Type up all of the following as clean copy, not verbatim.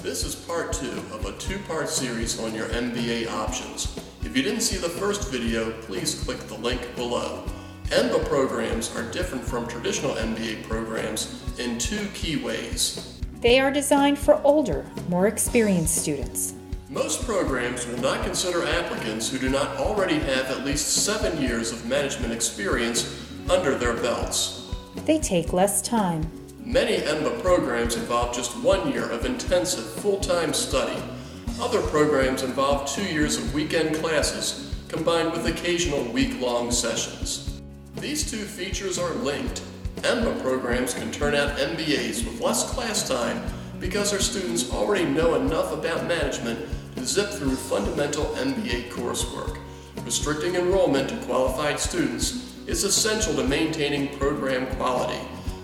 This is part 2 of a 2-part series on your MBA options. If you didn't see the first video, please click the link below. EMBA programs are different from traditional MBA programs in 2 key ways. They are designed for older, more experienced students. Most programs will not consider applicants who do not already have at least 7 years of management experience under their belts. They take less time. Many EMBA programs involve just 1 year of intensive full-time study. Other programs involve 2 years of weekend classes combined with occasional week-long sessions. These 2 features are linked. EMBA programs can turn out MBAs with less class time because our students already know enough about management to zip through fundamental MBA coursework. Restricting enrollment to qualified students is essential to maintaining program quality.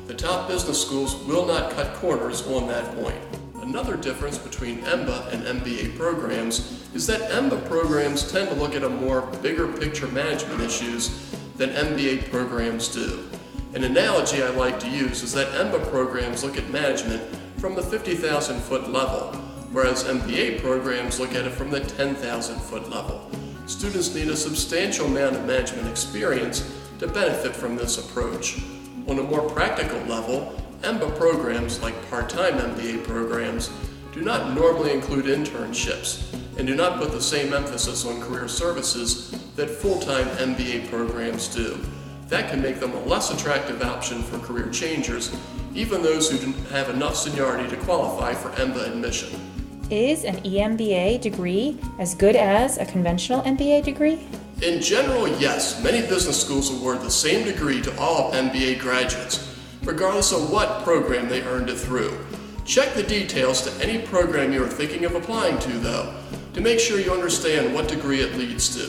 The top business schools will not cut corners on that point. Another difference between EMBA and MBA programs is that EMBA programs tend to look at a more bigger picture management issues than MBA programs do. An analogy I like to use is that EMBA programs look at management from the 50,000-foot level, whereas MBA programs look at it from the 10,000-foot level. Students need a substantial amount of management experience to benefit from this approach. On a more practical level, EMBA programs like PartTime MBA programs do not normally include internships and do not put the same emphasis on career services that full-time MBA programs do. That can make them a less attractive option for career changers, even those who don't have enough seniority to qualify for EMBA admission. Is an EMBA degree as good as a conventional MBA degree? In general, yes. Many business schools award the same degree to all MBA graduates, regardless of what program they earned it through. Check the details to any program you are thinking of applying to, though, to make sure you understand what degree it leads to.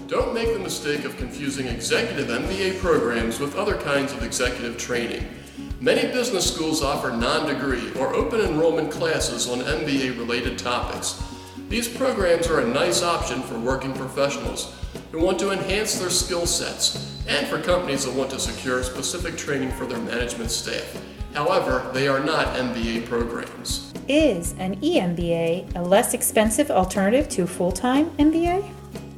Don't make the mistake of confusing executive MBA programs with other kinds of executive training. Many business schools offer non-degree or open enrollment classes on MBA-related topics. These programs are a nice option for working professionals who want to enhance their skill sets and for companies that want to secure specific training for their management staff. However, they are not MBA programs. Is an EMBA a less expensive alternative to full-time MBA?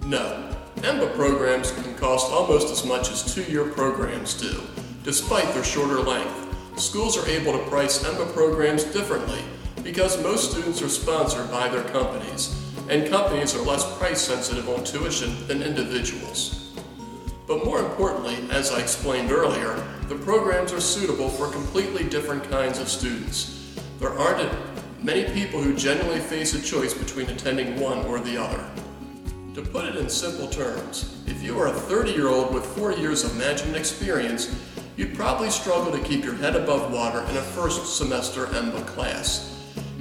No. EMBA programs can cost almost as much as 2-year programs do, despite their shorter length. Schools are able to price EMBA programs differently because most students are sponsored by their companies, and companies are less price sensitive on tuition than individuals. But more importantly, as I explained earlier, the programs are suitable for completely different kinds of students. There aren't many people who genuinely face a choice between attending one or the other. To put it in simple terms, if you are a 30-year-old with 4 years of management experience, you'd probably struggle to keep your head above water in a first semester EMBA class.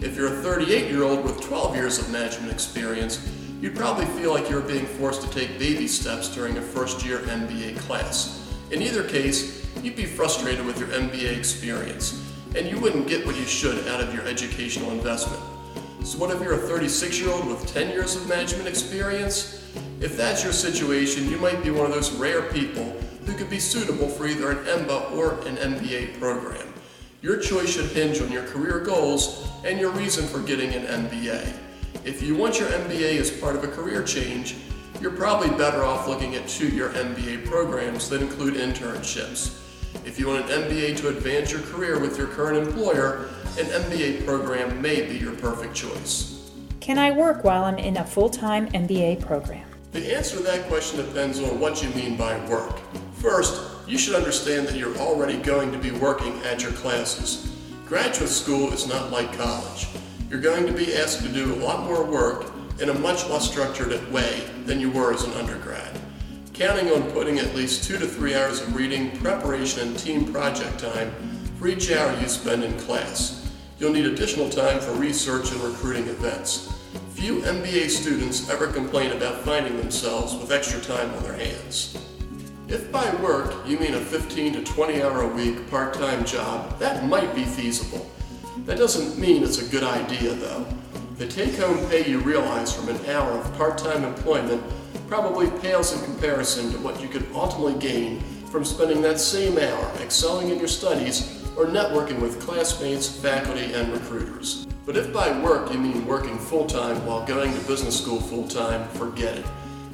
If you're a 38-year-old with 12 years of management experience, you'd probably feel like you're being forced to take baby steps during a first-year MBA class. In either case, you'd be frustrated with your MBA experience, and you wouldn't get what you should out of your educational investment. So what if you're a 36-year-old with 10 years of management experience? If that's your situation, you might be one of those rare people who could be suitable for either an EMBA or an MBA program. Your choice should hinge on your career goals and your reason for getting an MBA. If you want your MBA as part of a career change, you're probably better off looking at 2-year MBA programs that include internships. If you want an MBA to advance your career with your current employer, an MBA program may be your perfect choice. Can I work while I'm in a full-time MBA program? The answer to that question depends on what you mean by work. First, you should understand that you're already going to be working at your classes. Graduate school is not like college. You're going to be asked to do a lot more work in a much less structured way than you were as an undergrad. Counting on putting at least 2 to 3 hours of reading, preparation, and team project time for each hour you spend in class. You'll need additional time for research and recruiting events. Few MBA students ever complain about finding themselves with extra time on their hands. If by work you mean a 15 to 20 hour a week part-time job, that might be feasible. That doesn't mean it's a good idea though. The take-home pay you realize from an hour of part-time employment probably pales in comparison to what you could ultimately gain from spending that same hour excelling in your studies or networking with classmates, faculty, and recruiters. But if by work you mean working full-time while going to business school full-time, forget it.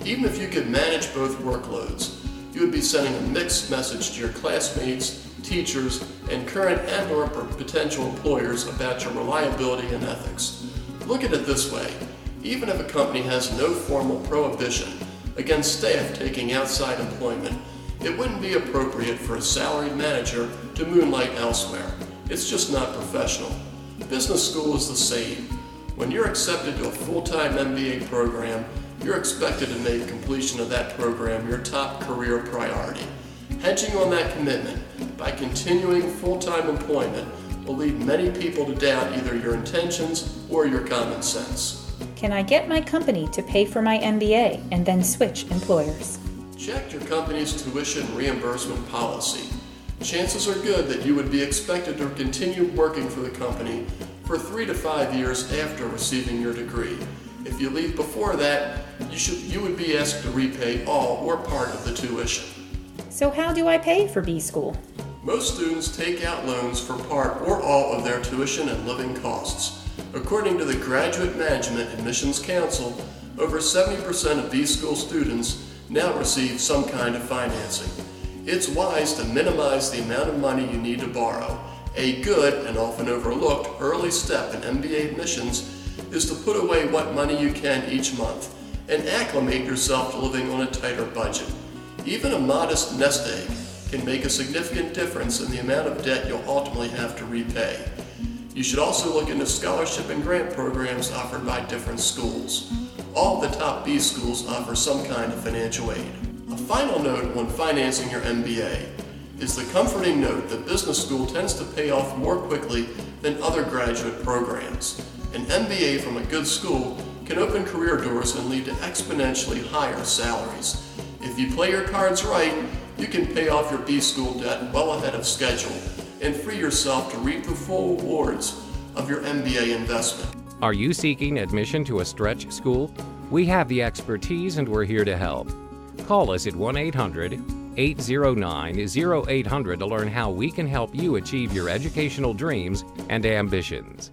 Even if you could manage both workloads, you would be sending a mixed message to your classmates, teachers, and current and/or potential employers about your reliability and ethics. Look at it this way. Even if a company has no formal prohibition against staff taking outside employment, it wouldn't be appropriate for a salaried manager to moonlight elsewhere. It's just not professional. Business school is the same. When you're accepted to a full-time MBA program, you're expected to make completion of that program your top career priority. Hedging on that commitment by continuing full-time employment will lead many people to doubt either your intentions or your common sense. Can I get my company to pay for my MBA and then switch employers? Check your company's tuition reimbursement policy. Chances are good that you would be expected to continue working for the company for 3 to 5 years after receiving your degree. If you leave before that, you would be asked to repay all or part of the tuition. So how do I pay for B school? Most students take out loans for part or all of their tuition and living costs. According to the Graduate Management Admissions Council, over 70% of B school students now receive some kind of financing. It's wise to minimize the amount of money you need to borrow. A good and often overlooked early step in MBA admissions is to put away what money you can each month and acclimate yourself to living on a tighter budget. Even a modest nest egg can make a significant difference in the amount of debt you'll ultimately have to repay. You should also look into scholarship and grant programs offered by different schools. All of the top B schools offer some kind of financial aid. A final note on financing your MBA is the comforting note that business school tends to pay off more quickly than other graduate programs. An MBA from a good school can open career doors and lead to exponentially higher salaries. If you play your cards right, you can pay off your B school debt well ahead of schedule and free yourself to reap the full rewards of your MBA investment. Are you seeking admission to a stretch school? We have the expertise and we're here to help. Call us at 1-800-809-0800 to learn how we can help you achieve your educational dreams and ambitions.